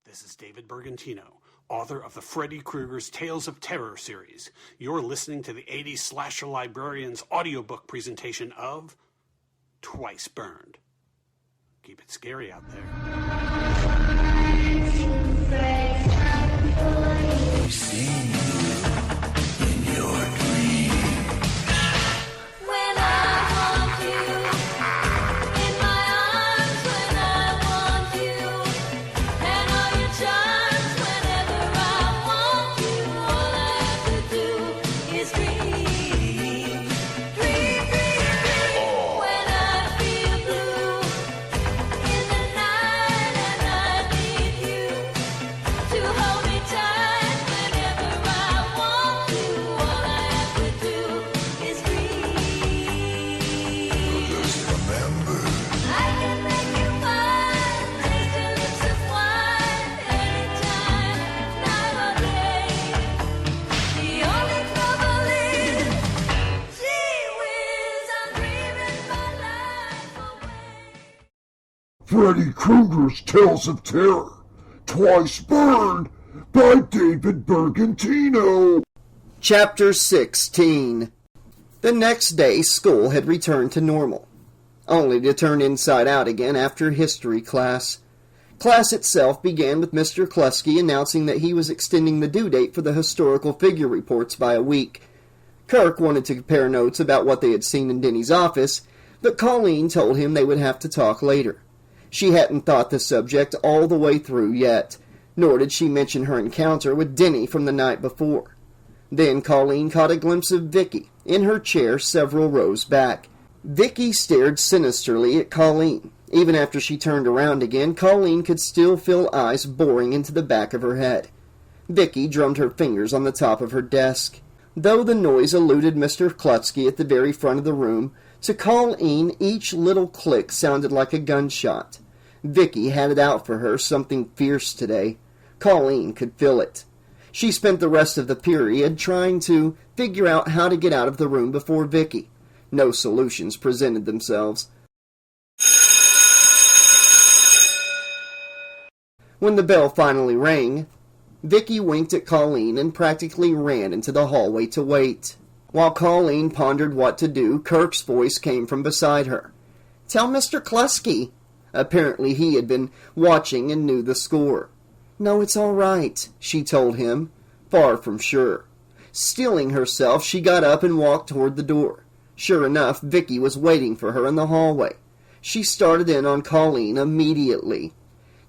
This is David Bergantino, author of the Freddy Krueger's Tales of Terror series. You're listening to the 80s Slasher Librarian's audiobook presentation of Twice Burned. Keep it scary out there. You see in your dream. When I want you in my arms, when I want you, and all your charms. Whenever I want you, all I have to do is dream, dream, dream, dream. When I feel blue in the night and I need you to hold me tight. Whenever I want you, all I have to do is dream. Just remember, I can make you mine, taste your lips of wine, anytime, night or day. The only trouble is, gee whiz, I'm dreaming my life away. Freddy Krueger's Tales of Terror, Twice Burned, by David Bergantino. Chapter 16. The next day, school had returned to normal, only to turn inside out again after history class. Class itself began with Mr. Kluski announcing that he was extending the due date for the historical figure reports by a week. Kirk wanted to compare notes about what they had seen in Denny's office, but Colleen told him they would have to talk later. She hadn't thought the subject all the way through yet, nor did she mention her encounter with Denny from the night before. Then Colleen caught a glimpse of Vicky, in her chair several rows back. Vicky stared sinisterly at Colleen. Even after she turned around again, Colleen could still feel eyes boring into the back of her head. Vicky drummed her fingers on the top of her desk. Though the noise eluded Mr. Klutsky at the very front of the room, to Colleen each little click sounded like a gunshot. Vicky had it out for her something fierce today. Colleen could feel it. She spent the rest of the period trying to figure out how to get out of the room before Vicky. No solutions presented themselves. When the bell finally rang, Vicky winked at Colleen and practically ran into the hallway to wait. While Colleen pondered what to do, Kirk's voice came from beside her. "Tell Mr. Kluski." Apparently he had been watching and knew the score. "No, it's all right," she told him, far from sure. Steeling herself, she got up and walked toward the door. Sure enough, Vicky was waiting for her in the hallway. She started in on Colleen immediately.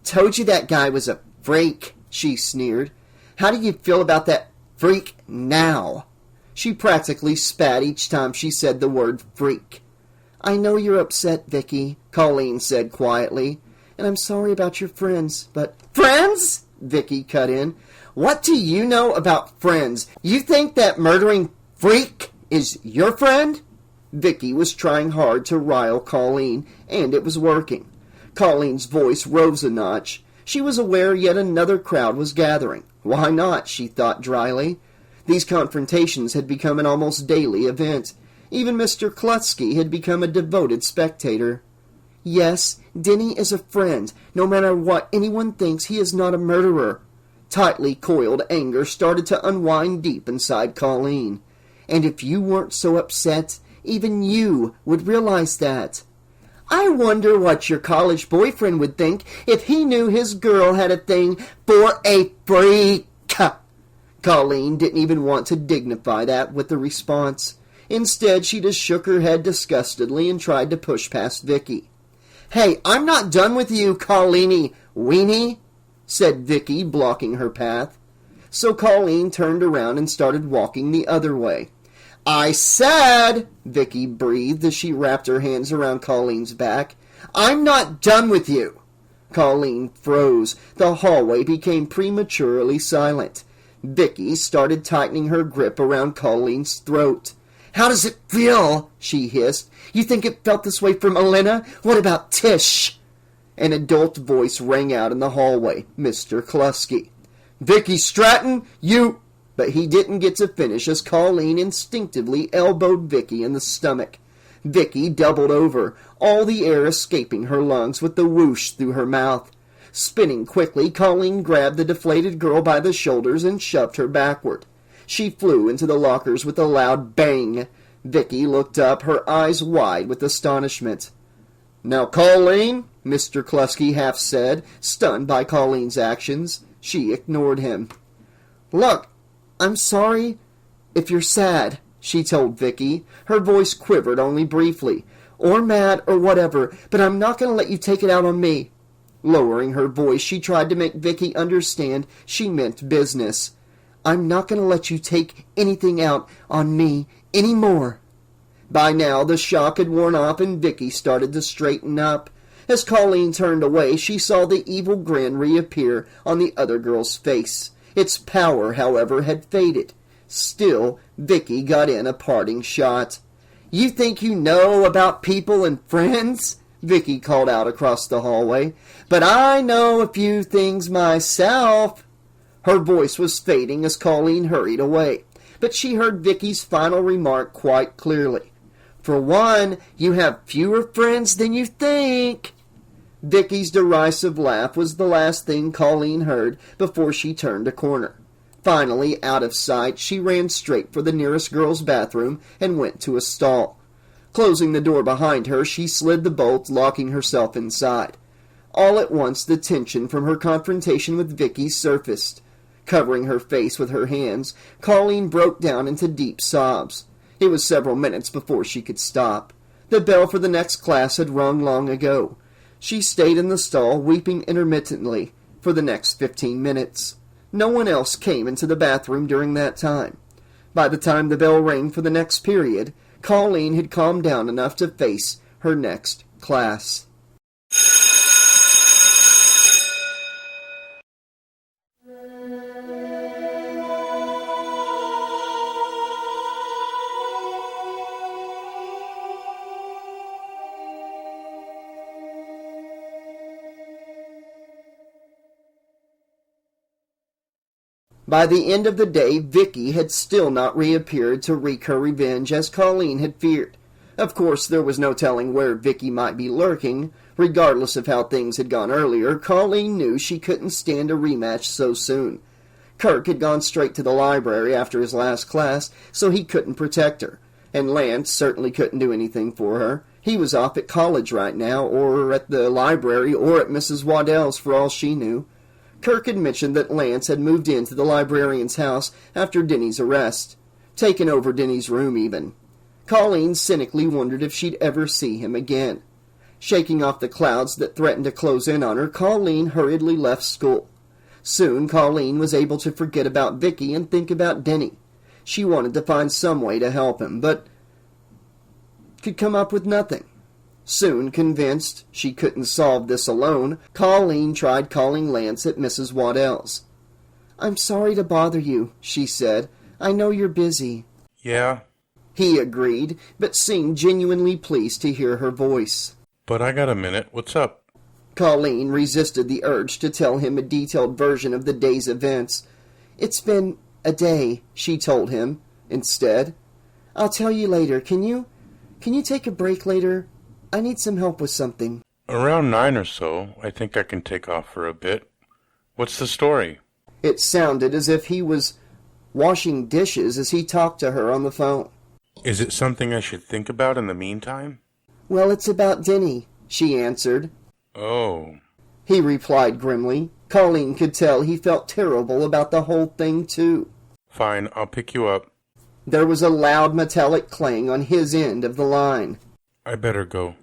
"Told you that guy was a freak," she sneered. "How do you feel about that freak now?" She practically spat each time she said the word freak. "I know you're upset, Vicky," Colleen said quietly, "and I'm sorry about your friends, but—" "Friends?" Vicky cut in. "What do you know about friends? You think that murdering freak is your friend?" Vicky was trying hard to rile Colleen, and it was working. Colleen's voice rose a notch. She was aware yet another crowd was gathering. Why not, she thought dryly. These confrontations had become an almost daily event. Even Mr. Klutsky had become a devoted spectator. "Yes, Denny is a friend. No matter what anyone thinks, he is not a murderer." Tightly coiled anger started to unwind deep inside Colleen. "And if you weren't so upset, even you would realize that. I wonder what your college boyfriend would think if he knew his girl had a thing for a freak." Colleen didn't even want to dignify that with a response. Instead, she just shook her head disgustedly and tried to push past Vicky. "Hey, I'm not done with you, Colleeny weenie," said Vicky, blocking her path. So Colleen turned around and started walking the other way. "I said," Vicky breathed as she wrapped her hands around Colleen's back, "I'm not done with you." Colleen froze. The hallway became prematurely silent. Vicky started tightening her grip around Colleen's throat. "How does it feel?" she hissed. "You think it felt this way from Elena? What about Tish?" An adult voice rang out in the hallway. Mr. Kluski. "Vicky Stratton, you—" But he didn't get to finish as Colleen instinctively elbowed Vicky in the stomach. Vicky doubled over, all the air escaping her lungs with the whoosh through her mouth. Spinning quickly, Colleen grabbed the deflated girl by the shoulders and shoved her backward. She flew into the lockers with a loud bang. Vicky looked up, her eyes wide with astonishment. "Now, Colleen," Mr. Klusky half said, stunned by Colleen's actions. She ignored him. "Look, I'm sorry if you're sad," she told Vicky. Her voice quivered only briefly. "Or mad, or whatever, but I'm not going to let you take it out on me." Lowering her voice, she tried to make Vicky understand she meant business. "I'm not going to let you take anything out on me anymore." By now, the shock had worn off and Vicky started to straighten up. As Colleen turned away, she saw the evil grin reappear on the other girl's face. Its power, however, had faded. Still, Vicky got in a parting shot. "You think you know about people and friends?" Vicky called out across the hallway. "But I know a few things myself." Her voice was fading as Colleen hurried away, but she heard Vicky's final remark quite clearly. "For one, you have fewer friends than you think." Vicky's derisive laugh was the last thing Colleen heard before she turned a corner. Finally, out of sight, she ran straight for the nearest girl's bathroom and went to a stall. Closing the door behind her, she slid the bolt, locking herself inside. All at once, the tension from her confrontation with Vicky surfaced. Covering her face with her hands, Colleen broke down into deep sobs. It was several minutes before she could stop. The bell for the next class had rung long ago. She stayed in the stall, weeping intermittently, for the next 15 minutes. No one else came into the bathroom during that time. By the time the bell rang for the next period, Colleen had calmed down enough to face her next class. By the end of the day, Vicky had still not reappeared to wreak her revenge as Colleen had feared. Of course, there was no telling where Vicky might be lurking. Regardless of how things had gone earlier, Colleen knew she couldn't stand a rematch so soon. Kirk had gone straight to the library after his last class, so he couldn't protect her. And Lance certainly couldn't do anything for her. He was off at college right now, or at the library, or at Mrs. Waddell's for all she knew. Kirk had mentioned that Lance had moved into the librarian's house after Denny's arrest. Taken over Denny's room, even. Colleen cynically wondered if she'd ever see him again. Shaking off the clouds that threatened to close in on her, Colleen hurriedly left school. Soon, Colleen was able to forget about Vicky and think about Denny. She wanted to find some way to help him, but could come up with nothing. Soon convinced she couldn't solve this alone, Colleen tried calling Lance at Mrs. Waddell's. "I'm sorry to bother you," she said. "I know you're busy." "Yeah, He agreed, but seemed genuinely pleased to hear her voice. but I got a minute. What's up?" Colleen resisted the urge to tell him a detailed version of the day's events. "It's been a day," she told him, instead. "I'll tell you later. Can you take a break later? I need some help with something." "Around 9 or so, I think I can take off for a bit. What's the story?" It sounded as if he was washing dishes as he talked to her on the phone. "Is it something I should think about in the meantime?" "Well, it's about Denny," she answered. "Oh, He replied grimly. Colleen could tell he felt terrible about the whole thing, too. fine, I'll pick you up. There was a loud metallic clang on his end of the line. I better go."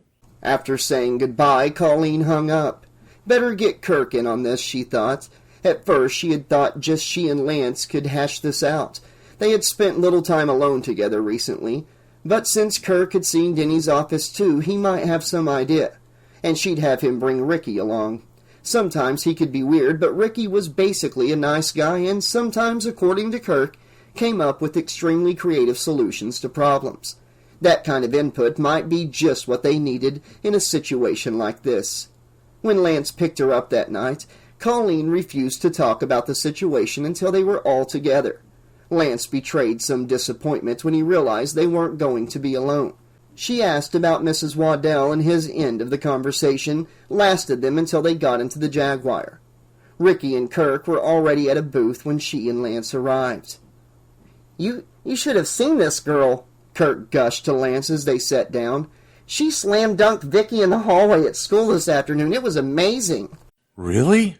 After saying goodbye, Colleen hung up. Better get Kirk in on this, she thought. At first, she had thought just she and Lance could hash this out. They had spent little time alone together recently, but since Kirk had seen Denny's office too, he might have some idea, and she'd have him bring Ricky along. Sometimes he could be weird, but Ricky was basically a nice guy, and sometimes, according to Kirk, came up with extremely creative solutions to problems. That kind of input might be just what they needed in a situation like this. When Lance picked her up that night, Colleen refused to talk about the situation until they were all together. Lance betrayed some disappointment when he realized they weren't going to be alone. She asked about Mrs. Waddell, and his end of the conversation lasted them until they got into the Jaguar. Ricky and Kirk were already at a booth when she and Lance arrived. You should have seen this girl," Kirk gushed to Lance as they sat down. "She slam-dunked Vicky in the hallway at school this afternoon. It was amazing." Really?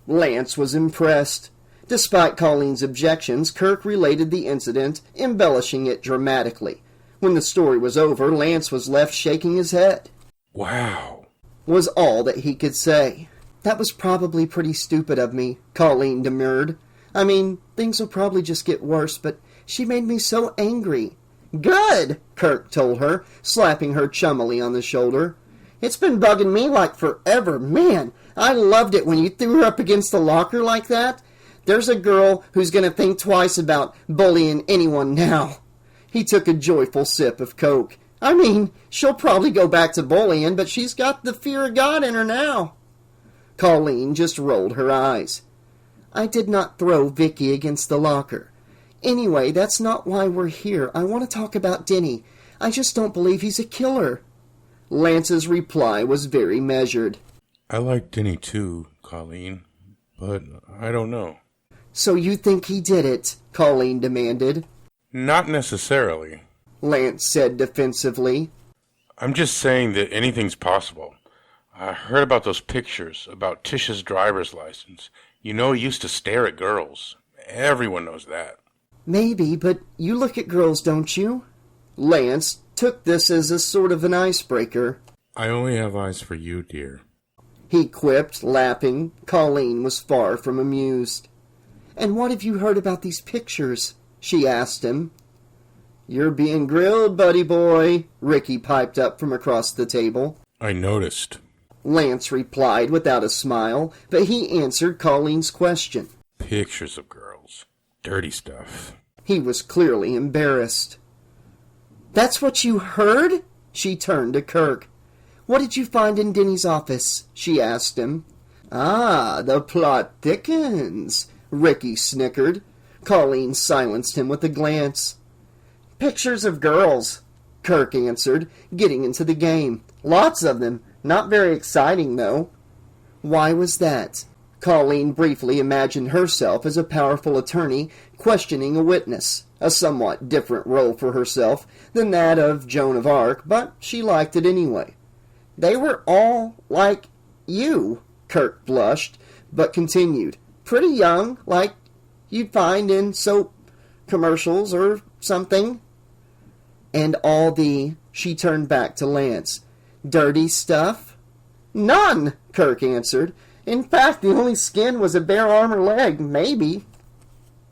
Lance was impressed. Despite Colleen's objections, Kirk related the incident, embellishing it dramatically. When the story was over, Lance was left shaking his head. Wow. Was all that he could say. "That was probably pretty stupid of me," Colleen demurred. "I mean, things will probably just get worse, but she made me so angry." "Good," Kirk told her, slapping her chummily on the shoulder. "It's been bugging me like forever. Man, I loved it when you threw her up against the locker like that. There's a girl who's going to think twice about bullying anyone now." He took a joyful sip of Coke. "I mean, she'll probably go back to bullying, but she's got the fear of God in her now." Colleen just rolled her eyes. "I did not throw Vicky against the locker. Anyway, that's not why we're here. I want to talk about Denny. I just don't believe he's a killer." Lance's reply was very measured. I like Denny too, Colleen, but I don't know. "So you think he did it?" Colleen demanded. Not necessarily. Lance said defensively. I'm just saying that anything's possible. I heard about those pictures, about Tish's driver's license. You know, he used to stare at girls. Everyone knows that. "Maybe, but you look at girls, don't you?" Lance took this as a sort of an icebreaker. I only have eyes for you, dear. He quipped, laughing. Colleen was far from amused. "And what have you heard about these pictures?" she asked him. "You're being grilled, buddy boy," Ricky piped up from across the table. I noticed. Lance replied without a smile, but he answered Colleen's question. Pictures of girls. Dirty stuff. He was clearly embarrassed. "That's what you heard?" She turned to Kirk. "What did you find in Denny's office?" she asked him. "Ah, the plot thickens," Ricky snickered. Colleen silenced him with a glance. "Pictures of girls," Kirk answered, getting into the game. "Lots of them. Not very exciting, though." Why was that? Colleen briefly imagined herself as a powerful attorney questioning a witness, a somewhat different role for herself than that of Joan of Arc, but she liked it anyway. "They were all like you," Kirk blushed, but continued. "Pretty young, like you'd find in soap commercials or something." "And all the," she turned back to Lance, "dirty stuff?" "None," Kirk answered. "In fact, the only skin was a bare arm or leg, maybe.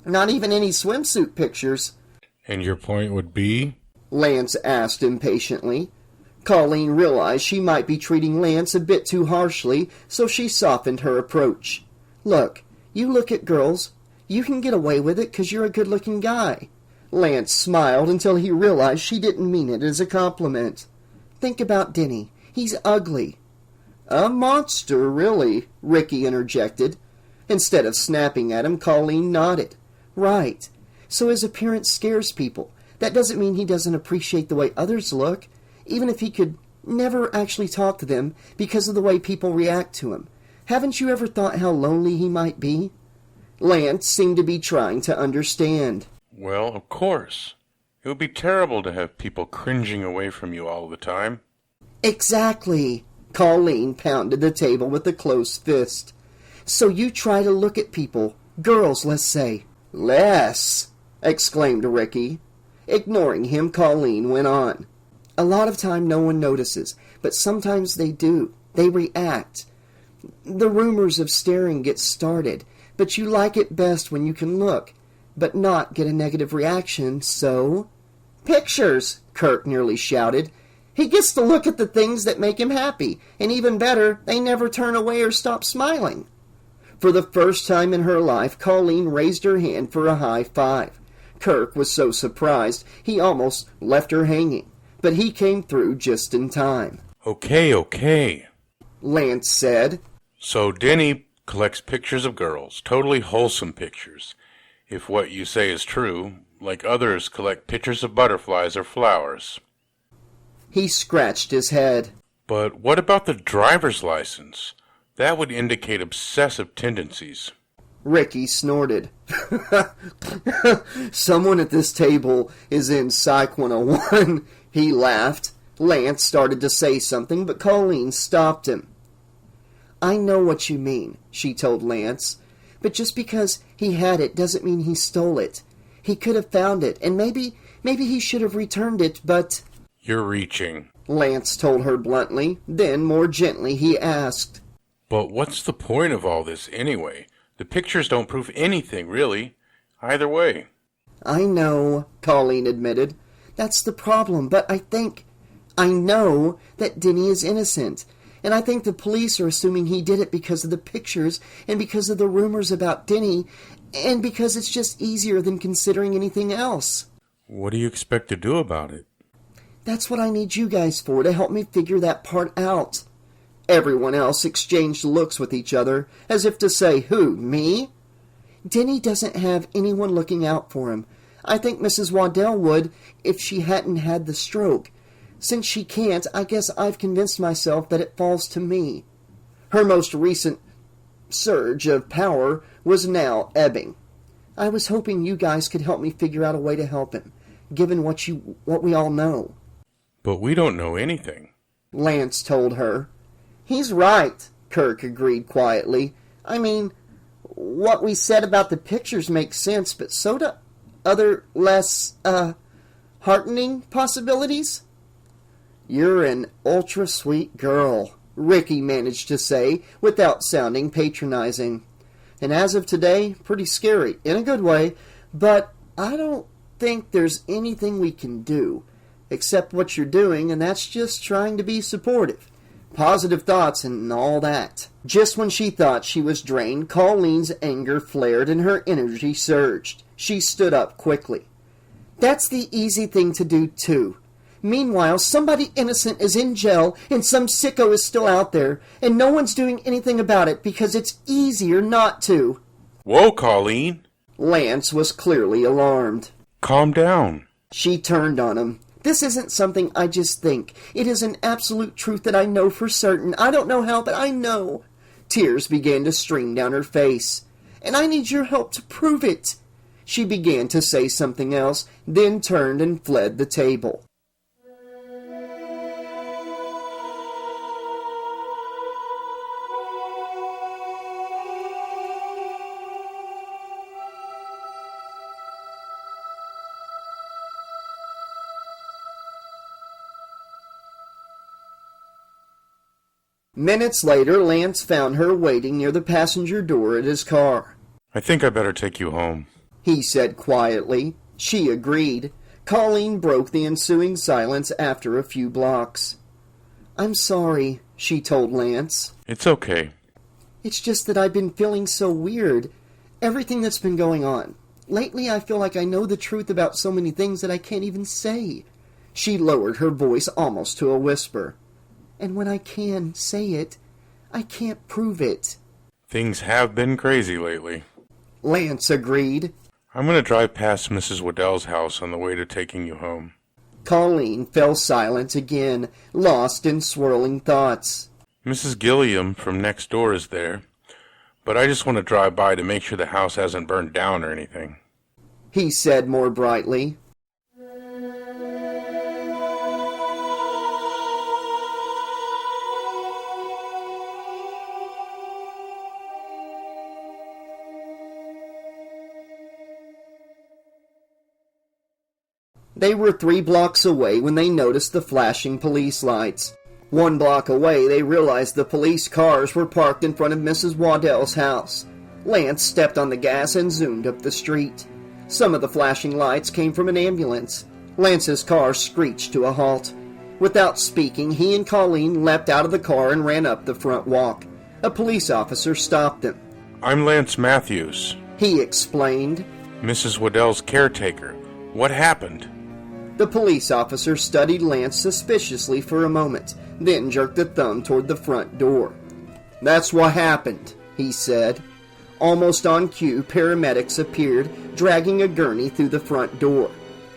Not even any swimsuit pictures." And your point would be? Lance asked impatiently. Colleen realized she might be treating Lance a bit too harshly, so she softened her approach. "Look, you look at girls. You can get away with it 'cause you're a good-looking guy." Lance smiled until he realized she didn't mean it as a compliment. "Think about Denny. He's ugly." "A monster, really," Ricky interjected. Instead of snapping at him, Colleen nodded. "Right. So his appearance scares people. That doesn't mean he doesn't appreciate the way others look, even if he could never actually talk to them because of the way people react to him. Haven't you ever thought how lonely he might be?" Lance seemed to be trying to understand. Well, of course. It would be terrible to have people cringing away from you all the time. "Exactly." Colleen pounded the table with a closed fist. "So you try to look at people, girls, let's say." "Less!" exclaimed Ricky. Ignoring him, Colleen went on. "A lot of time no one notices, but sometimes they do. They react. The rumors of staring get started, but you like it best when you can look, but not get a negative reaction, so—" "Pictures!" Kirk nearly shouted. "He gets to look at the things that make him happy, and even better, they never turn away or stop smiling." For the first time in her life, Colleen raised her hand for a high five. Kirk was so surprised he almost left her hanging, but he came through just in time. Okay. Lance said. So Denny collects pictures of girls, totally wholesome pictures. If what you say is true, like others collect pictures of butterflies or flowers. He scratched his head. But what about the driver's license? That would indicate obsessive tendencies. Ricky snorted. Someone at this table is in Psych 101. He laughed. Lance started to say something, but Colleen stopped him. I know what you mean, she told Lance. But just because he had it doesn't mean he stole it. He could have found it, and maybe he should have returned it, but... You're reaching. Lance told her bluntly. Then, more gently, he asked, But what's the point of all this anyway? The pictures don't prove anything, really. Either way. I know, Colleen admitted. That's the problem, but I know that Denny is innocent. And I think the police are assuming he did it because of the pictures and because of the rumors about Denny and because it's just easier than considering anything else. What do you expect to do about it? That's what I need you guys for, to help me figure that part out. Everyone else exchanged looks with each other, as if to say, who, me? Denny doesn't have anyone looking out for him. I think Mrs. Waddell would if she hadn't had the stroke. Since she can't, I guess I've convinced myself that it falls to me. Her most recent surge of power was now ebbing. I was hoping you guys could help me figure out a way to help him, given what we all know. But we don't know anything. Lance told her. He's right, Kirk agreed quietly. I mean, what we said about the pictures makes sense, but so do other less, heartening possibilities? You're an ultra-sweet girl, Ricky managed to say, without sounding patronizing. And as of today, pretty scary, in a good way, but I don't think there's anything we can do, except what you're doing, and that's just trying to be supportive. Positive thoughts and all that. Just when she thought she was drained, Colleen's anger flared and her energy surged. She stood up quickly. That's the easy thing to do, too. Meanwhile, somebody innocent is in jail and some sicko is still out there, and no one's doing anything about it because it's easier not to. Whoa, Colleen! Lance was clearly alarmed. Calm down. She turned on him. This isn't something I just think. It is an absolute truth that I know for certain. I don't know how, but I know. Tears began to stream down her face. And I need your help to prove it. She began to say something else, then turned and fled the table. Minutes later, Lance found her waiting near the passenger door at his car. I think I better take you home, he said quietly. She agreed. Colleen broke the ensuing silence after a few blocks. I'm sorry, she told Lance. It's okay. It's just that I've been feeling so weird. Everything that's been going on. Lately, I feel like I know the truth about so many things that I can't even say. She lowered her voice almost to a whisper. And when I can say it, I can't prove it. Things have been crazy lately. Lance agreed. I'm going to drive past Mrs. Waddell's house on the way to taking you home. Colleen fell silent again, lost in swirling thoughts. Mrs. Gilliam from next door is there, but I just want to drive by to make sure the house hasn't burned down or anything. He said more brightly. They were 3 blocks away when they noticed the flashing police lights. 1 block away, they realized the police cars were parked in front of Mrs. Waddell's house. Lance stepped on the gas and zoomed up the street. Some of the flashing lights came from an ambulance. Lance's car screeched to a halt. Without speaking, he and Colleen leapt out of the car and ran up the front walk. A police officer stopped them. I'm Lance Matthews, He explained. Mrs. Waddell's caretaker. What happened? The police officer studied Lance suspiciously for a moment, then jerked a thumb toward the front door. That's what happened, he said. Almost on cue, paramedics appeared, dragging a gurney through the front door.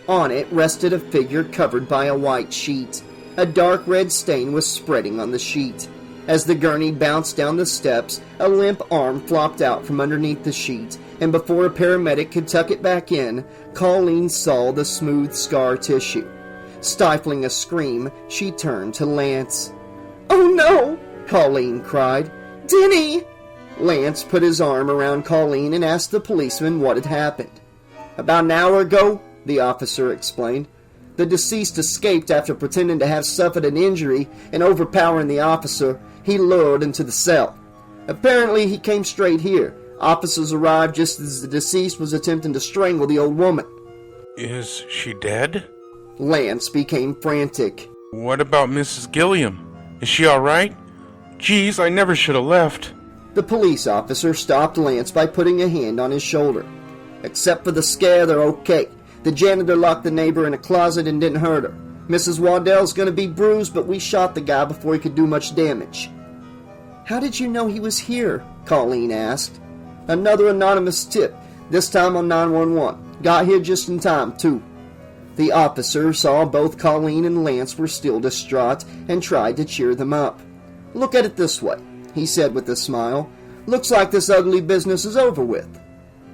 On it rested a figure covered by a white sheet. A dark red stain was spreading on the sheet. As the gurney bounced down the steps, a limp arm flopped out from underneath the sheet, and before a paramedic could tuck it back in, Colleen saw the smooth scar tissue. Stifling a scream, she turned to Lance. "Oh no!" Colleen cried. "Denny!" Lance put his arm around Colleen and asked the policeman what had happened. "About an hour ago," the officer explained, "the deceased escaped after pretending to have suffered an injury and overpowering the officer. He lured into the cell. Apparently he came straight here. Officers arrived just as the deceased was attempting to strangle the old woman." Is she dead? Lance became frantic. What about Mrs. Gilliam? Is she all right? Geez, I never should have left. The police officer stopped Lance by putting a hand on his shoulder. "Except for the scare, they're okay. The janitor locked the neighbor in a closet and didn't hurt her. Mrs. Waddell's gonna be bruised, but we shot the guy before he could do much damage." "How did you know he was here?" Colleen asked. "Another anonymous tip, this time on 911. Got here just in time, too." The officer saw both Colleen and Lance were still distraught and tried to cheer them up. "Look at it this way," he said with a smile. "Looks like this ugly business is over with."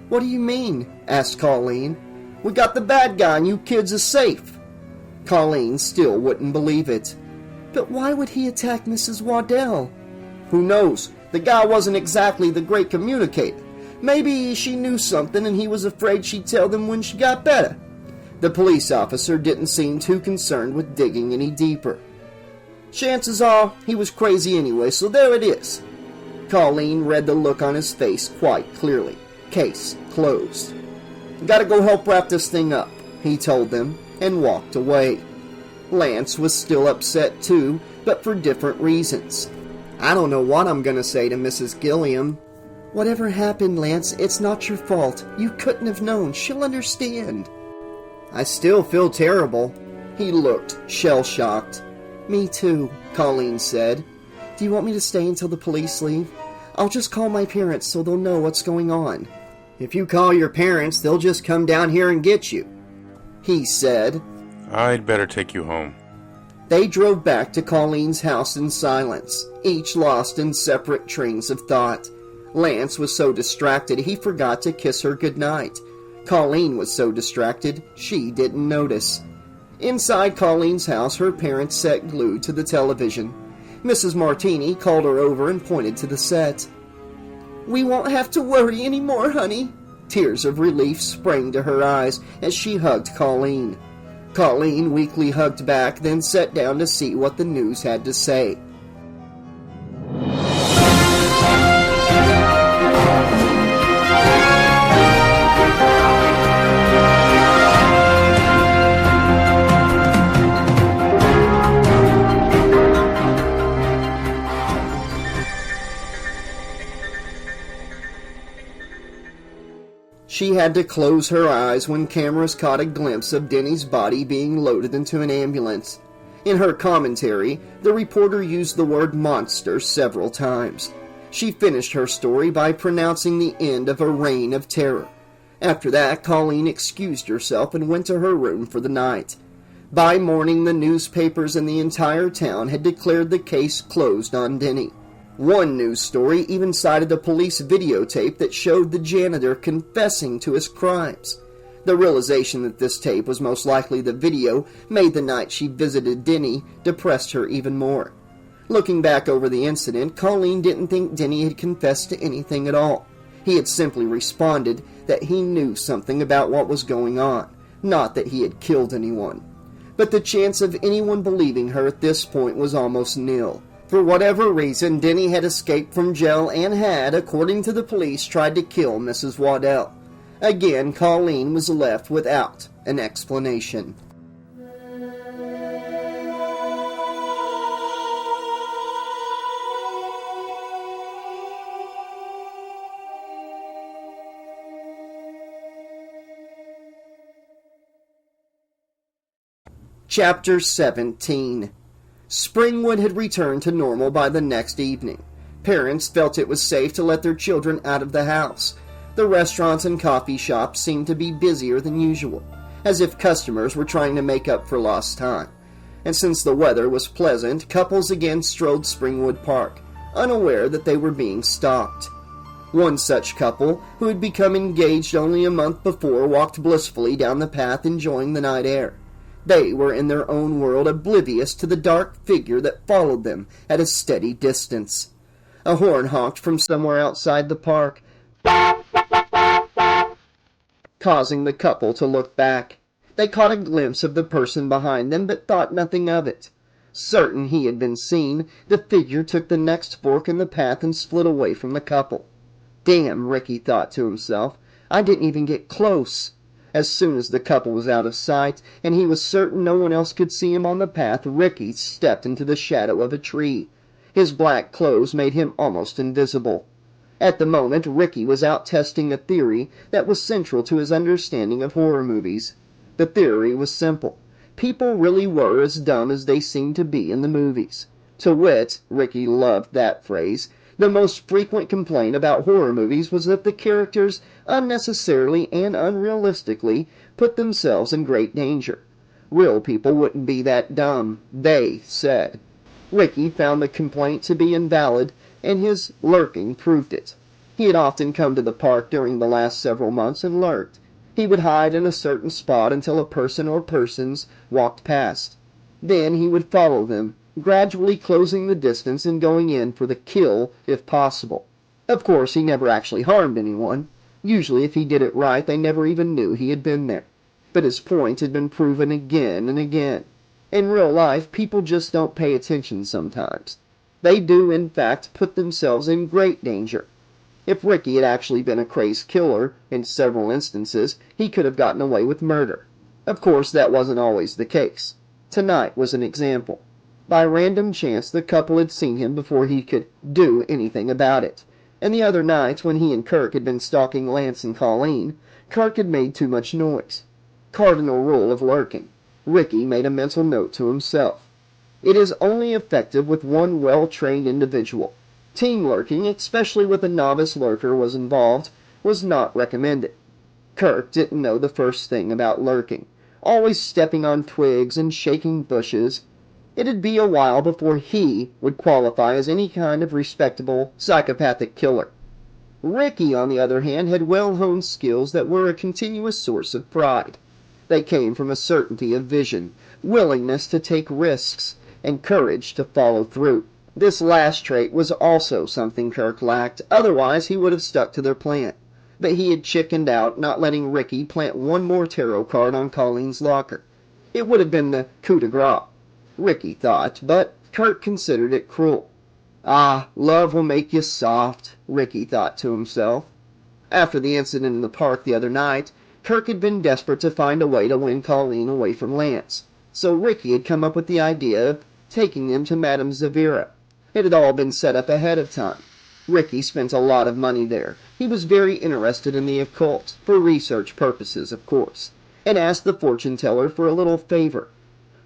"What do you mean?" asked Colleen. "We got the bad guy and you kids are safe." Colleen still wouldn't believe it. "But why would he attack Mrs. Waddell?" "Who knows? The guy wasn't exactly the great communicator. Maybe she knew something and he was afraid she'd tell them when she got better." The police officer didn't seem too concerned with digging any deeper. "Chances are he was crazy anyway, so there it is." Colleen read the look on his face quite clearly. Case closed. "Gotta go help wrap this thing up," he told them, and walked away. Lance was still upset too, but for different reasons. "I don't know what I'm gonna say to Mrs. Gilliam." "Whatever happened, Lance, it's not your fault. You couldn't have known. She'll understand." "I still feel terrible." He looked shell-shocked. "Me too," Colleen said. "Do you want me to stay until the police leave? I'll just call my parents so they'll know what's going on." "If you call your parents, they'll just come down here and get you," he said. I'd better take you home. They drove back to Colleen's house in silence, each lost in separate trains of thought. Lance was so distracted he forgot to kiss her goodnight. Colleen was so distracted she didn't notice. Inside Colleen's house, her parents sat glued to the television. Mrs. Martini called her over and pointed to the set. "We won't have to worry anymore, honey." Tears of relief sprang to her eyes as she hugged Colleen. Colleen weakly hugged back, then sat down to see what the news had to say. She had to close her eyes when cameras caught a glimpse of Denny's body being loaded into an ambulance. In her commentary, the reporter used the word monster several times. She finished her story by pronouncing the end of a reign of terror. After that, Colleen excused herself and went to her room for the night. By morning, the newspapers in the entire town had declared the case closed on Denny. One news story even cited a police videotape that showed the janitor confessing to his crimes. The realization that this tape was most likely the video made the night she visited Denny depressed her even more. Looking back over the incident, Colleen didn't think Denny had confessed to anything at all. He had simply responded that he knew something about what was going on, not that he had killed anyone. But the chance of anyone believing her at this point was almost nil. For whatever reason, Denny had escaped from jail and had, according to the police, tried to kill Mrs. Waddell. Again, Colleen was left without an explanation. Chapter 17. Springwood had returned to normal by the next evening. Parents felt it was safe to let their children out of the house. The restaurants and coffee shops seemed to be busier than usual, as if customers were trying to make up for lost time. and since the weather was pleasant, couples again strolled Springwood Park, unaware that they were being stalked. One such couple, who had become engaged only a month before, walked blissfully down the path enjoying the night air. They were in their own world, oblivious to the dark figure that followed them at a steady distance. A horn honked from somewhere outside the park, causing the couple to look back. They caught a glimpse of the person behind them, but thought nothing of it. Certain he had been seen, the figure took the next fork in the path and slid away from the couple. Damn, Ricky thought to himself, I didn't even get close. As soon as the couple was out of sight, and he was certain no one else could see him on the path, Ricky stepped into the shadow of a tree. His black clothes made him almost invisible. At the moment, Ricky was out testing a theory that was central to his understanding of horror movies. The theory was simple. People really were as dumb as they seemed to be in the movies. To wit, Ricky loved that phrase, the most frequent complaint about horror movies was that the characters unnecessarily and unrealistically put themselves in great danger. Real people wouldn't be that dumb, they said. Ricky found the complaint to be invalid, and his lurking proved it. He had often come to the park during the last several months and lurked. He would hide in a certain spot until a person or persons walked past. Then he would follow them, gradually closing the distance and going in for the kill if possible. Of course, he never actually harmed anyone. Usually, if he did it right, they never even knew he had been there. But his point had been proven again and again. In real life, people just don't pay attention sometimes. They do, in fact, put themselves in great danger. If Ricky had actually been a crazed killer, in several instances, he could have gotten away with murder. Of course, that wasn't always the case. Tonight was an example. By random chance, the couple had seen him before he could do anything about it. And the other night, when he and Kirk had been stalking Lance and Colleen, Kirk had made too much noise. Cardinal rule of lurking. Ricky made a mental note to himself. It is only effective with one well-trained individual. Team lurking, especially with a novice lurker was involved, was not recommended. Kirk didn't know the first thing about lurking, always stepping on twigs and shaking bushes. It'd be a while before he would qualify as any kind of respectable psychopathic killer. Ricky, on the other hand, had well-honed skills that were a continuous source of pride. They came from a certainty of vision, willingness to take risks, and courage to follow through. This last trait was also something Kirk lacked, otherwise he would have stuck to their plan. But he had chickened out, not letting Ricky plant one more tarot card on Colleen's locker. It would have been the coup de grace, Ricky thought, but Kirk considered it cruel. Ah, love will make you soft, Ricky thought to himself. After the incident in the park the other night, Kirk had been desperate to find a way to win Colleen away from Lance, so Ricky had come up with the idea of taking them to Madame Zavira. It had all been set up ahead of time. Ricky spent a lot of money there. He was very interested in the occult, for research purposes, of course, and asked the fortune-teller for a little favor.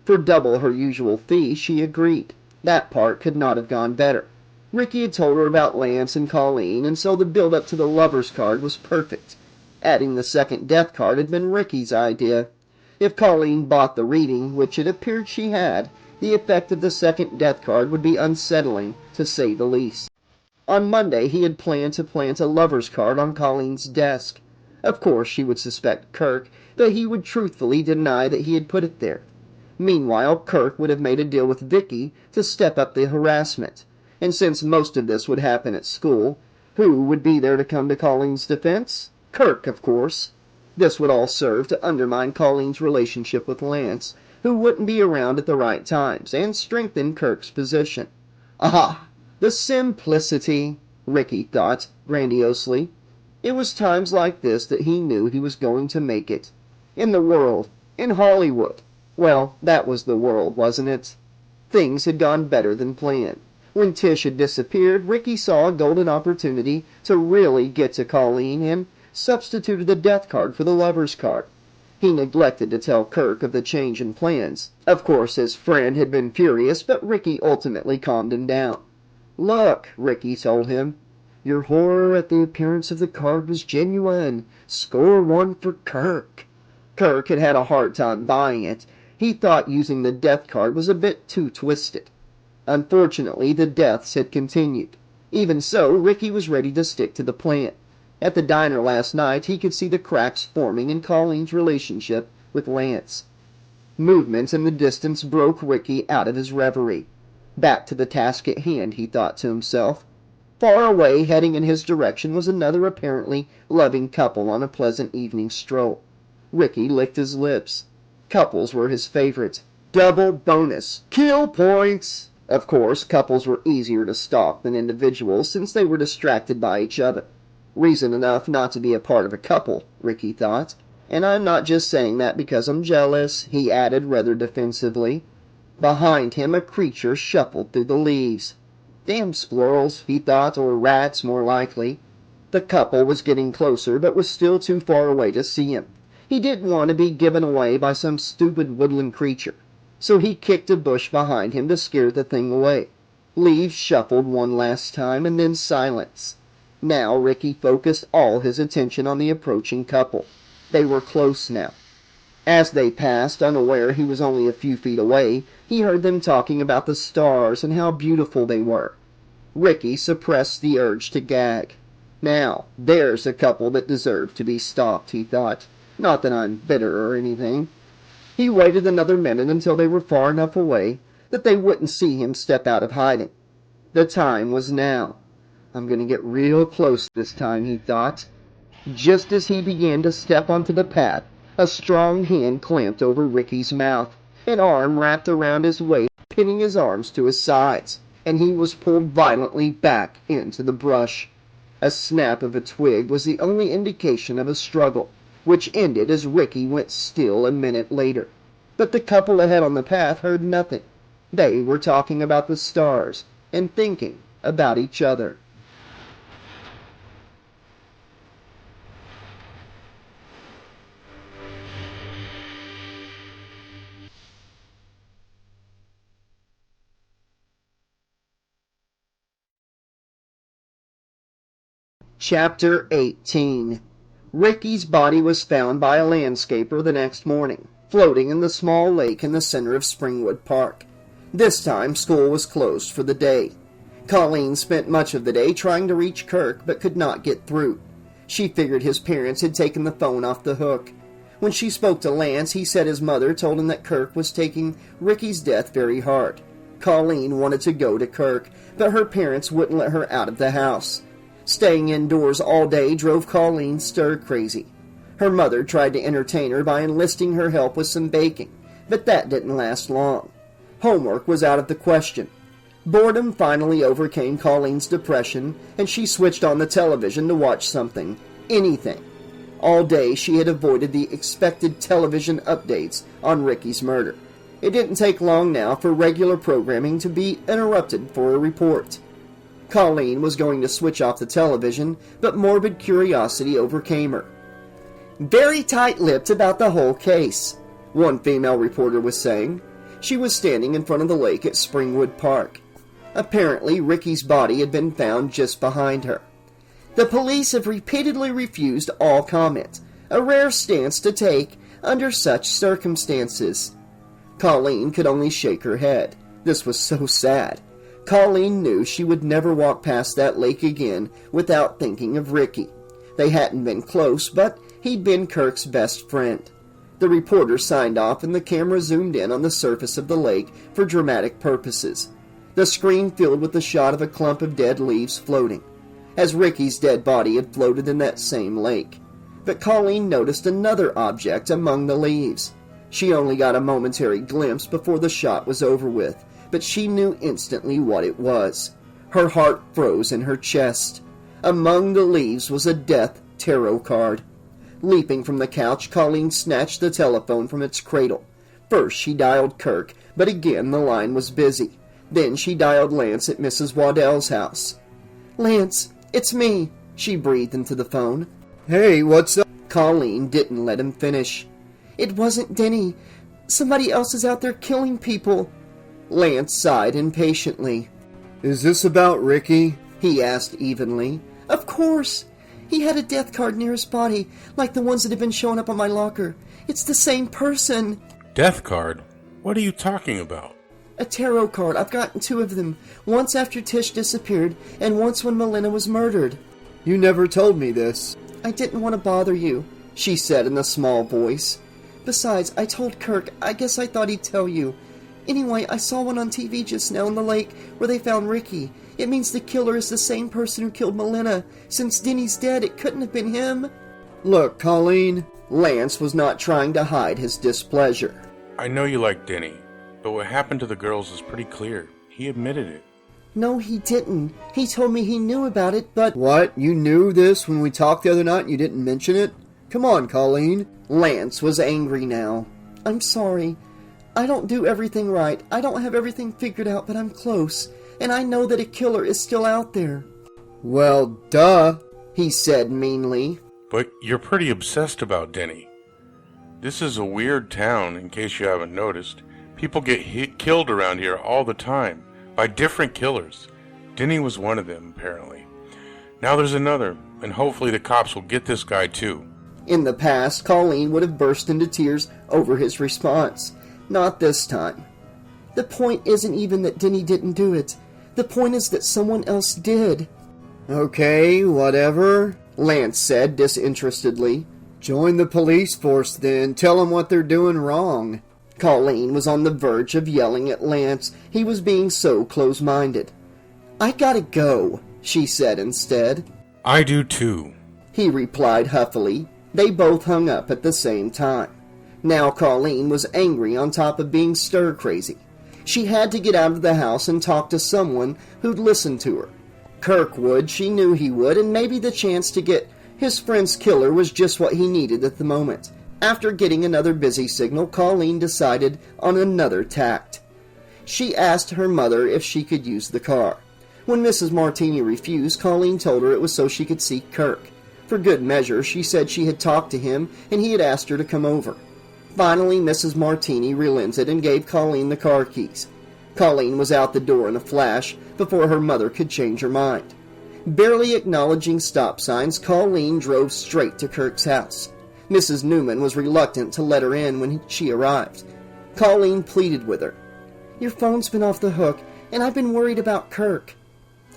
For double her usual fee, she agreed. That part could not have gone better. Ricky had told her about Lance and Colleen, and so the build-up to the lover's card was perfect. Adding the second death card had been Ricky's idea. If Colleen bought the reading, which it appeared she had, the effect of the second death card would be unsettling, to say the least. On Monday he had planned to plant a lover's card on Colleen's desk. Of course she would suspect Kirk, but he would truthfully deny that he had put it there. Meanwhile, Kirk would have made a deal with Vicky to step up the harassment. And since most of this would happen at school, who would be there to come to Colleen's defense? Kirk, of course. This would all serve to undermine Colleen's relationship with Lance, who wouldn't be around at the right times, and strengthen Kirk's position. Ah, the simplicity, Ricky thought grandiosely. It was times like this that he knew he was going to make it. In the world, in Hollywood. Well, that was the world, wasn't it? Things had gone better than planned. When Tish had disappeared, Ricky saw a golden opportunity to really get to Colleen and substituted the death card for the lover's card. He neglected to tell Kirk of the change in plans. Of course, his friend had been furious, but Ricky ultimately calmed him down. Look, Ricky told him, your horror at the appearance of the card was genuine. Score one for Kirk. Kirk had had a hard time buying it. He thought using the death card was a bit too twisted. Unfortunately, the deaths had continued. Even so, Ricky was ready to stick to the plan. At the diner last night, he could see the cracks forming in Colleen's relationship with Lance. Movement in the distance broke Ricky out of his reverie. Back to the task at hand, he thought to himself. Far away, heading in his direction, was another apparently loving couple on a pleasant evening stroll. Ricky licked his lips. Couples were his favorite. Double bonus. Kill points! Of course, couples were easier to stalk than individuals since they were distracted by each other. Reason enough not to be a part of a couple, Ricky thought. And I'm not just saying that because I'm jealous, he added rather defensively. Behind him, a creature shuffled through the leaves. Damn squirrels, he thought, or rats more likely. The couple was getting closer, but was still too far away to see him. He didn't want to be given away by some stupid woodland creature, so he kicked a bush behind him to scare the thing away. Leaves shuffled one last time, and then silence. Now Ricky focused all his attention on the approaching couple. They were close now. As they passed, unaware he was only a few feet away, he heard them talking about the stars and how beautiful they were. Ricky suppressed the urge to gag. Now, there's a couple that deserve to be stalked, he thought. Not that I'm bitter or anything. He waited another minute until they were far enough away that they wouldn't see him step out of hiding. The time was now. I'm going to get real close this time, he thought. Just as he began to step onto the path, a strong hand clamped over Ricky's mouth. An arm wrapped around his waist, pinning his arms to his sides, and he was pulled violently back into the brush. A snap of a twig was the only indication of a struggle, which ended as Ricky went still a minute later. But the couple ahead on the path heard nothing. They were talking about the stars and thinking about each other. Chapter 18. Ricky's body was found by a landscaper the next morning, floating in the small lake in the center of Springwood Park. This time, school was closed for the day. Colleen spent much of the day trying to reach Kirk, but could not get through. She figured his parents had taken the phone off the hook. When she spoke to Lance, he said his mother told him that Kirk was taking Ricky's death very hard. Colleen wanted to go to Kirk, but her parents wouldn't let her out of the house. Staying indoors all day drove Colleen stir-crazy. Her mother tried to entertain her by enlisting her help with some baking, but that didn't last long. Homework was out of the question. Boredom finally overcame Colleen's depression, and she switched on the television to watch something, anything. All day she had avoided the expected television updates on Ricky's murder. It didn't take long now for regular programming to be interrupted for a report. Colleen was going to switch off the television, but morbid curiosity overcame her. Very tight-lipped about the whole case, one female reporter was saying. She was standing in front of the lake at Springwood Park. Apparently, Ricky's body had been found just behind her. The police have repeatedly refused all comment, a rare stance to take under such circumstances. Colleen could only shake her head. This was so sad. Colleen knew she would never walk past that lake again without thinking of Ricky. They hadn't been close, but he'd been Kirk's best friend. The reporter signed off and the camera zoomed in on the surface of the lake for dramatic purposes. The screen filled with the shot of a clump of dead leaves floating, as Ricky's dead body had floated in that same lake. But Colleen noticed another object among the leaves. She only got a momentary glimpse before the shot was over with, but she knew instantly what it was. Her heart froze in her chest. Among the leaves was a death tarot card. Leaping from the couch, Colleen snatched the telephone from its cradle. First she dialed Kirk, but again the line was busy. Then she dialed Lance at Mrs. Waddell's house. "Lance, it's me," she breathed into the phone. "Hey, what's up?" Colleen didn't let him finish. "It wasn't Denny. Somebody else is out there killing people." Lance sighed impatiently. "Is this about Ricky?" he asked evenly. "Of course. He had a death card near his body, like the ones that have been showing up on my locker. It's the same person." Death card? What are you talking about? A tarot card. I've gotten 2 of them. Once after Tish disappeared, and once when Melina was murdered. You never told me this. I didn't want to bother you, she said in a small voice. Besides, I told Kirk. I guess I thought he'd tell you. Anyway, I saw one on TV just now in the lake where they found Ricky. It means the killer is the same person who killed Melina. Since Denny's dead, it couldn't have been him. Look, Colleen. Lance was not trying to hide his displeasure. I know you like Denny, but what happened to the girls is pretty clear. He admitted it. No, he didn't. He told me he knew about it, but... What? You knew this when we talked the other night and you didn't mention it? Come on, Colleen. Lance was angry now. I'm sorry. I don't do everything right. I don't have everything figured out, but I'm close. And I know that a killer is still out there. Well, duh, he said meanly. But you're pretty obsessed about Denny. This is a weird town, in case you haven't noticed. People get killed around here all the time, by different killers. Denny was one of them, apparently. Now there's another, and hopefully the cops will get this guy too. In the past, Colleen would have burst into tears over his response. Not this time. The point isn't even that Denny didn't do it. The point is that someone else did. Okay, whatever, Lance said disinterestedly. Join the police force then. Tell them what they're doing wrong. Colleen was on the verge of yelling at Lance. He was being so close-minded. I gotta go, she said instead. I do too, he replied huffily. They both hung up at the same time. Now Colleen was angry on top of being stir-crazy. She had to get out of the house and talk to someone who'd listen to her. Kirk would, she knew he would, and maybe the chance to get his friend's killer was just what he needed at the moment. After getting another busy signal, Colleen decided on another tact. She asked her mother if she could use the car. When Mrs. Martini refused, Colleen told her it was so she could see Kirk. For good measure, she said she had talked to him and he had asked her to come over. Finally, Mrs. Martini relented and gave Colleen the car keys. Colleen was out the door in a flash before her mother could change her mind. Barely acknowledging stop signs, Colleen drove straight to Kirk's house. Mrs. Newman was reluctant to let her in when she arrived. Colleen pleaded with her. Your phone's been off the hook, and I've been worried about Kirk.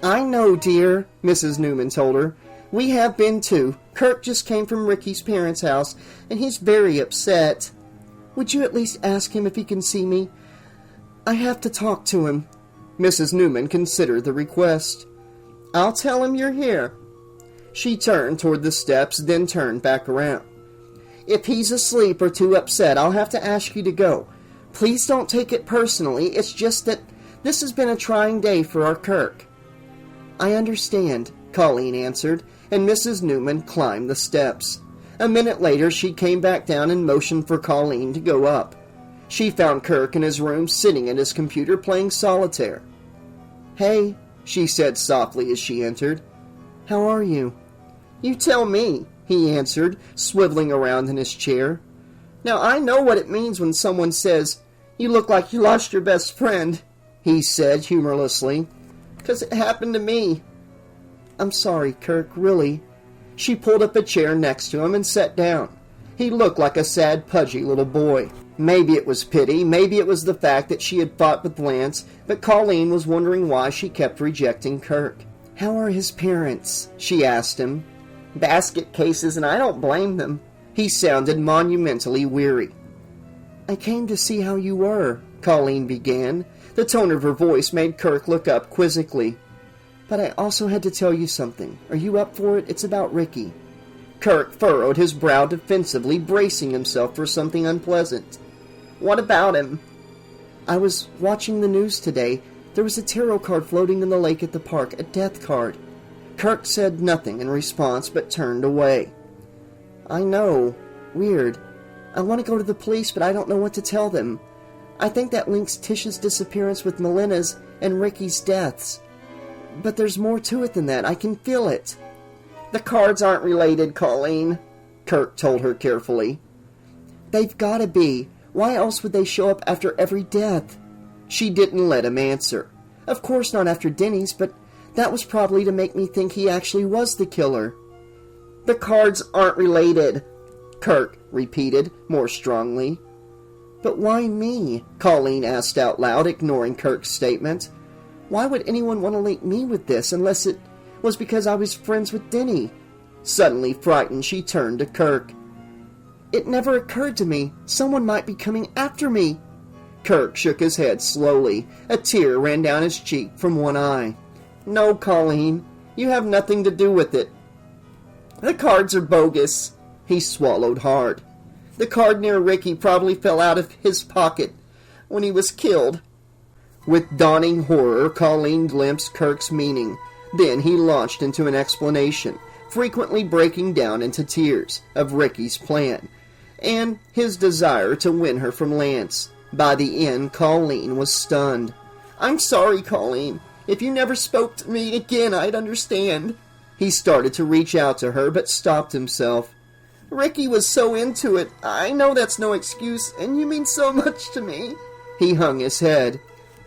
I know, dear, Mrs. Newman told her. We have been too. Kirk just came from Ricky's parents' house, and he's very upset. Would you at least ask him if he can see me? I have to talk to him. Mrs. Newman considered the request. I'll tell him you're here. She turned toward the steps, then turned back around. If he's asleep or too upset, I'll have to ask you to go. Please don't take it personally. It's just that this has been a trying day for our Kirk. I understand, Colleen answered, and Mrs. Newman climbed the steps. A minute later, she came back down and motioned for Colleen to go up. She found Kirk in his room sitting at his computer playing solitaire. Hey, she said softly as she entered. How are you? You tell me, he answered, swiveling around in his chair. Now I know what it means when someone says, you look like you lost your best friend, he said humorlessly, 'cause it happened to me. I'm sorry, Kirk, really. She pulled up a chair next to him and sat down. He looked like a sad, pudgy little boy. Maybe it was pity, maybe it was the fact that she had fought with Lance, but Colleen was wondering why she kept rejecting Kirk. How are his parents? She asked him. Basket cases, and I don't blame them. He sounded monumentally weary. I came to see how you were, Colleen began. The tone of her voice made Kirk look up quizzically. But I also had to tell you something. Are you up for it? It's about Ricky. Kirk furrowed his brow defensively, bracing himself for something unpleasant. What about him? I was watching the news today. There was a tarot card floating in the lake at the park, a death card. Kirk said nothing in response, but turned away. I know. Weird. I want to go to the police, but I don't know what to tell them. I think that links Tish's disappearance with Melina's and Ricky's deaths. But there's more to it than that. I can feel it. The cards aren't related, Colleen, Kirk told her carefully. They've got to be. Why else would they show up after every death? She didn't let him answer. Of course not after Denny's, but that was probably to make me think he actually was the killer. The cards aren't related, Kirk repeated more strongly. But why me? Colleen asked out loud, ignoring Kirk's statement. Why would anyone want to link me with this unless it was because I was friends with Denny? Suddenly frightened, she turned to Kirk. It never occurred to me. Someone might be coming after me. Kirk shook his head slowly. A tear ran down his cheek from one eye. No, Colleen. You have nothing to do with it. The cards are bogus. He swallowed hard. The card near Ricky probably fell out of his pocket when he was killed. With dawning horror, Colleen glimpsed Kirk's meaning. Then he launched into an explanation, frequently breaking down into tears, of Ricky's plan, and his desire to win her from Lance. By the end, Colleen was stunned. I'm sorry, Colleen. If you never spoke to me again, I'd understand. He started to reach out to her, but stopped himself. Ricky was so into it. I know that's no excuse, and you mean so much to me. He hung his head.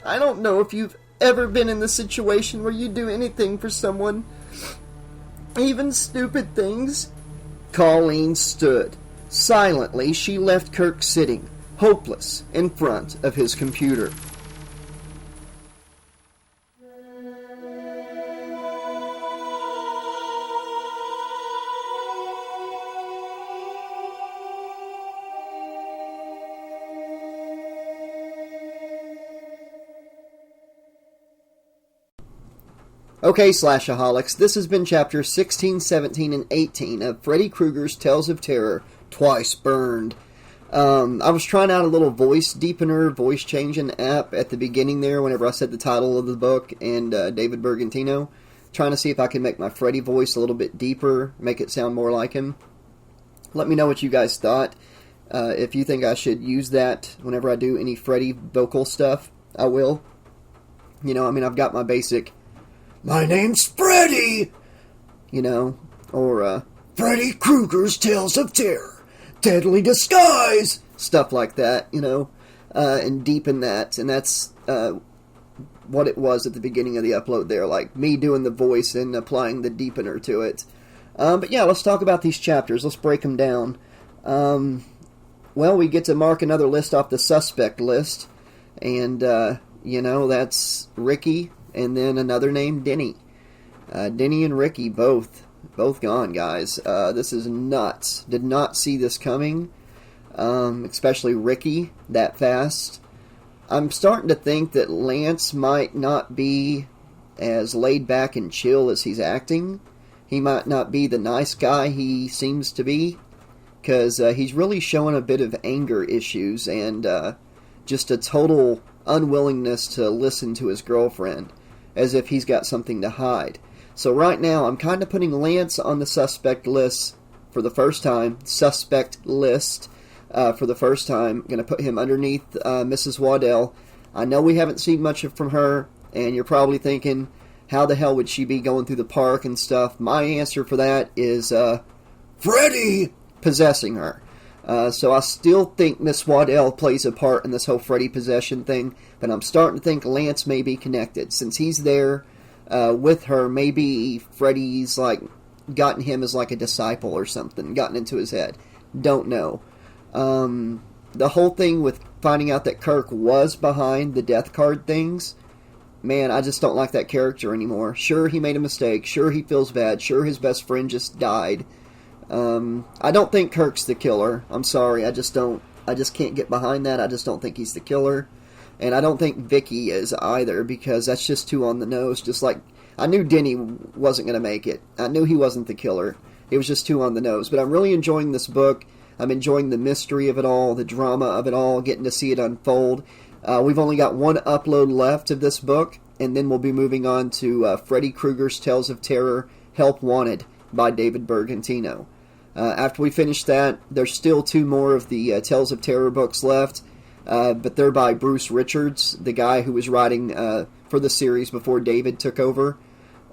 I don't know if you've ever been in the situation where you do anything for someone, even stupid things. Colleen stood. Silently, she left Kirk sitting, hopeless, in front of his computer. Okay, Slashaholics, this has been chapters 16, 17, and 18 of Freddy Krueger's Tales of Terror, Twice Burned. I was trying out a little voice deepener, voice changing app at the beginning there whenever I said the title of the book and David Bergantino. Trying to see if I can make my Freddy voice a little bit deeper, make it sound more like him. Let me know what you guys thought. If you think I should use that whenever I do any Freddy vocal stuff, I will. You know, I mean, I've got my basic... My name's Freddy! You know, or, Freddy Krueger's Tales of Terror, Deadly Disguise! Stuff like that, you know, and deepen that, and that's, what it was at the beginning of the upload there, like me doing the voice and applying the deepener to it. But yeah, let's talk about these chapters, let's break them down. Well, we get to mark another list off the suspect list, and, you know, that's Ricky, and then another name, Denny. Denny and Ricky, both gone, guys. This is nuts. Did not see this coming. Especially Ricky, that fast. I'm starting to think that Lance might not be as laid back and chill as he's acting. He might not be the nice guy he seems to be. Because he's really showing a bit of anger issues and just a total unwillingness to listen to his girlfriend, as if he's got something to hide. So right now, I'm kind of putting Lance on the suspect list for the first time. Suspect list for the first time. Going to put him underneath Mrs. Waddell. I know we haven't seen much from her, and you're probably thinking, how the hell would she be going through the park and stuff? My answer for that is Freddy possessing her. So I still think Miss Waddell plays a part in this whole Freddy possession thing, but I'm starting to think Lance may be connected. Since he's there with her, maybe Freddy's like gotten him as like a disciple or something, gotten into his head. Don't know. The whole thing with finding out that Kirk was behind the death card things, man, I just don't like that character anymore. Sure, he made a mistake. Sure, he feels bad. Sure, his best friend just died. I don't think Kirk's the killer. I'm sorry, I just can't get behind that. I just don't think he's the killer. And I don't think Vicky is either, because that's just too on the nose. Just like, I knew Denny wasn't going to make it. I knew he wasn't the killer. It was just too on the nose. But I'm really enjoying this book. I'm enjoying the mystery of it all, the drama of it all, getting to see it unfold. We've only got one upload left of this book, and then we'll be moving on to Freddy Krueger's Tales of Terror, Help Wanted by David Bergantino. After we finish that, there's still two more of the Tales of Terror books left, but they're by Bruce Richards, the guy who was writing for the series before David took over.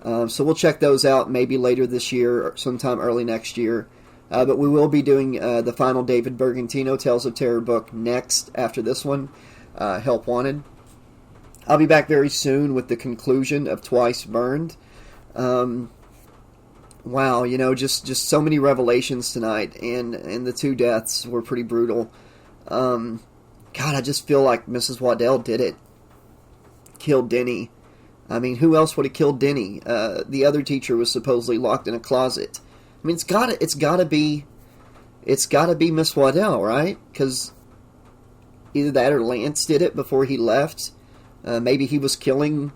So we'll check those out maybe later this year or sometime early next year. But we will be doing the final David Bergantino Tales of Terror book next after this one, Help Wanted. I'll be back very soon with the conclusion of Twice Burned. Wow, you know, just so many revelations tonight, and the two deaths were pretty brutal. God, I just feel like Mrs. Waddell did it. Killed Denny. I mean, who else would have killed Denny? The other teacher was supposedly locked in a closet. I mean, it's gotta be Miss Waddell, right? Because either that or Lance did it before he left. Maybe he was killing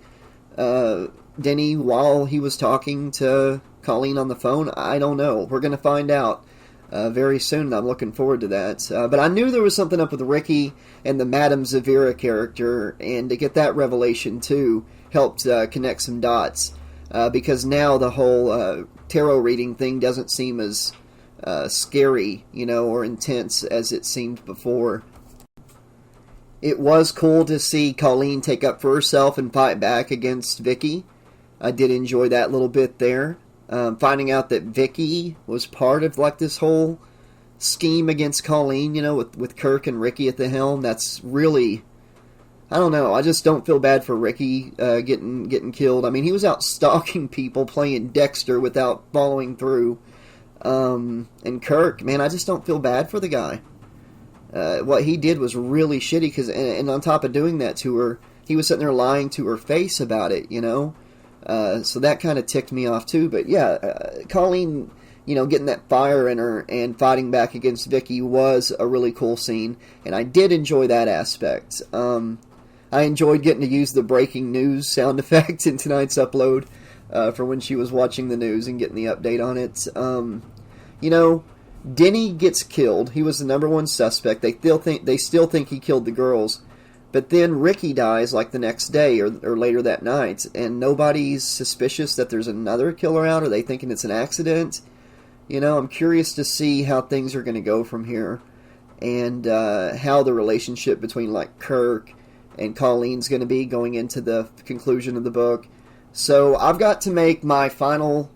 Denny while he was talking to Colleen on the phone. I don't know. We're going to find out very soon, and I'm looking forward to that. But I knew there was something up with Ricky and the Madame Zavira character, and to get that revelation, too, helped connect some dots. Because now the whole tarot reading thing doesn't seem as scary, or intense as it seemed before. It was cool to see Colleen take up for herself and fight back against Vicky. I did enjoy that little bit there. Finding out that Vicky was part of like this whole scheme against Colleen, with Kirk and Ricky at the helm. That's really, I don't know. I just don't feel bad for Ricky getting killed. I mean, he was out stalking people, playing Dexter without following through. And Kirk, man, I just don't feel bad for the guy. What he did was really shitty, and on top of doing that to her, he was sitting there lying to her face about it, so that kind of ticked me off too. But yeah, Colleen, getting that fire in her and fighting back against Vicky was a really cool scene, and I did enjoy that aspect. I enjoyed getting to use the breaking news sound effect in tonight's upload for when she was watching the news and getting the update on it. Denny gets killed. He was the number one suspect. They still think he killed the girls. But then Ricky dies like the next day or later that night, and nobody's suspicious that there's another killer out. Are they thinking it's an accident? I'm curious to see how things are going to go from here, and how the relationship between like Kirk and Colleen's going to be going into the conclusion of the book. So I've got to make my final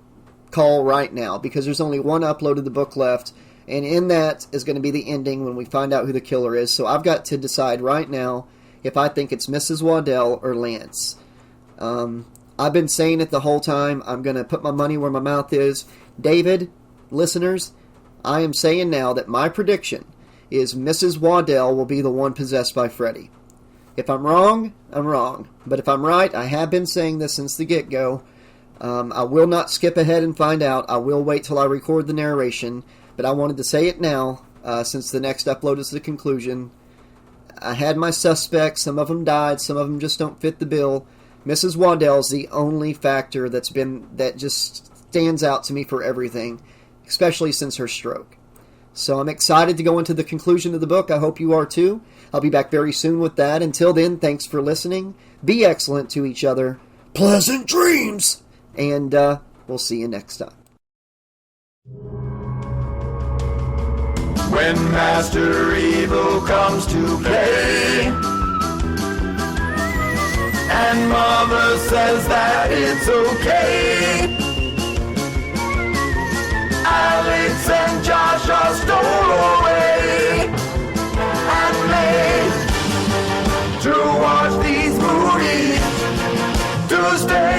call right now, because there's only one upload of the book left, and in that is going to be the ending when we find out who the killer is. So I've got to decide right now if I think it's Mrs. Waddell or Lance. I've been saying it the whole time. I'm going to put my money where my mouth is. David, listeners, I am saying now that my prediction is Mrs. Waddell will be the one possessed by Freddy. If I'm wrong, I'm wrong. But if I'm right, I have been saying this since the get-go. I will not skip ahead and find out. I will wait till I record the narration. But I wanted to say it now, since the next upload is the conclusion. I had my suspects. Some of them died. Some of them just don't fit the bill. Mrs. Waddell's the only factor that just stands out to me for everything, especially since her stroke. So I'm excited to go into the conclusion of the book. I hope you are too. I'll be back very soon with that. Until then, thanks for listening. Be excellent to each other. Pleasant dreams! And we'll see you next time. When Master Evil comes to play, and Mother says that it's okay, Alex and Josh are stole away and made to watch these movies, to stay